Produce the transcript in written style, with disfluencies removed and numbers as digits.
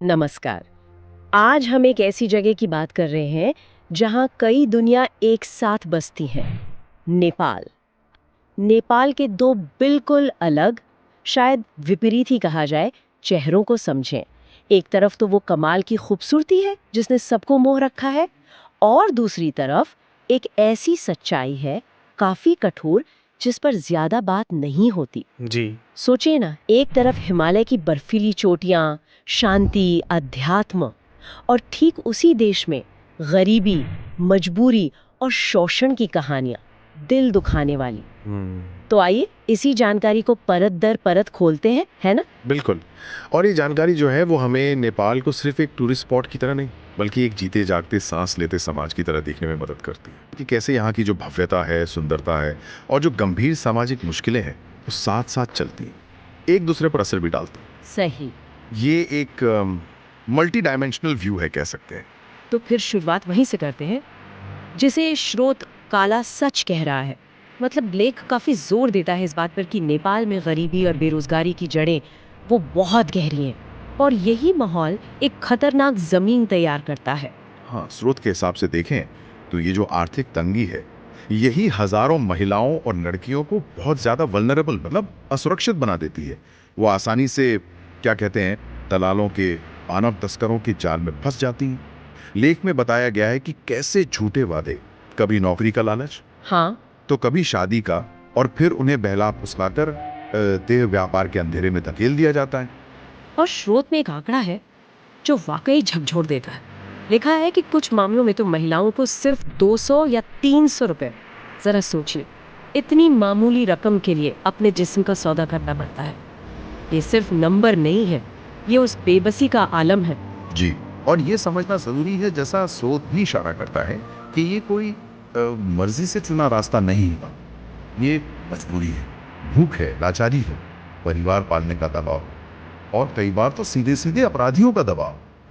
नमस्कार। आज हम एक ऐसी जगह की बात कर रहे हैं जहां कई दुनिया एक साथ बसती हैं। नेपाल। नेपाल के दो बिल्कुल अलग, शायद विपरीत ही कहा जाए, चेहरों को समझें। एक तरफ तो वो कमाल की खूबसूरती है जिसने सबको मोह रखा है, और दूसरी तरफ एक ऐसी सच्चाई है, काफी कठोर, जिस पर ज्यादा बात नहीं होती। जी। सोचिए ना, एक तरफ हिमालय की बर्फीली चोटियां, शांति, अध्यात्म, और ठीक उसी देश में गरीबी, मजबूरी और शोषण की कहानियां, दिल दुखाने वाली। हम्म। तो आइए इसी जानकारी को परत दर परत खोलते हैं, है ना? बिल्कुल। और ये जानकारी जो है वो हमें नेपाल को सिर्फ एक टूरिस्ट स्पॉट की तरह नहीं, बल्कि एक जीते जागते सांस लेते समाज की तरह देखने में मदद करती है कि कैसे यहाँ की जो भव्यता है, सुंदरता है और जो गंभीर सामाजिक मुश्किलें हैं वो साथ साथ चलती हैं, एक दूसरे पर असर भी डालती सही। हैं। ये एक मल्टी डायमेंशनल व्यू है, कह सकते हैं। तो फिर शुरुआत वहीं से करते हैं, जिसे स्रोत काला सच कह रहा है। मतलब लेख काफी जोर देता है इस बात पर कि नेपाल में गरीबी और बेरोजगारी की जड़ें वो बहुत गहरी हैं, और यही माहौल एक खतरनाक जमीन तैयार करता है। हाँ, स्रोत के हिसाब से देखें तो ये जो आर्थिक तंगी है, यही हजारों महिलाओं और लड़कियों को बहुत ज्यादा वल्नरेबल, मतलब असुरक्षित बना देती है। वो आसानी से, क्या कहते हैं, दलालों के, मानव तस्करों के जाल में फंस जाती हैं। लेख में बताया गया है कि कैसे झूठे वादे, कभी नौकरी का लालच, हाँ। तो कभी शादी का, और फिर उन्हें बहला फुसलाकर देह व्यापार के अंधेरे में धकेल दिया जाता है। और स्रोत में एक आंकड़ा है जो वाकई झकझोर देता है। लिखा है कि कुछ मामलों में तो महिलाओं को सिर्फ 200 या 300 रुपए, जरा सोचिए, इतनी मामूली रकम के लिए अपने जिस्म का सौदा करना पड़ता है। ये सिर्फ नंबर नहीं है, ये उस बेबसी का आलम है। जी। और ये समझना जरूरी है, जैसा स्रोत भी इशारा करता है, कि ये कोई मर्जी से चुना रास्ता नहीं है। ये मजबूरी है, भूख है, लाचारी है, परिवार पालने का दबाव, और कई बार तो सीधे सीधे अपराधियों का दबाव।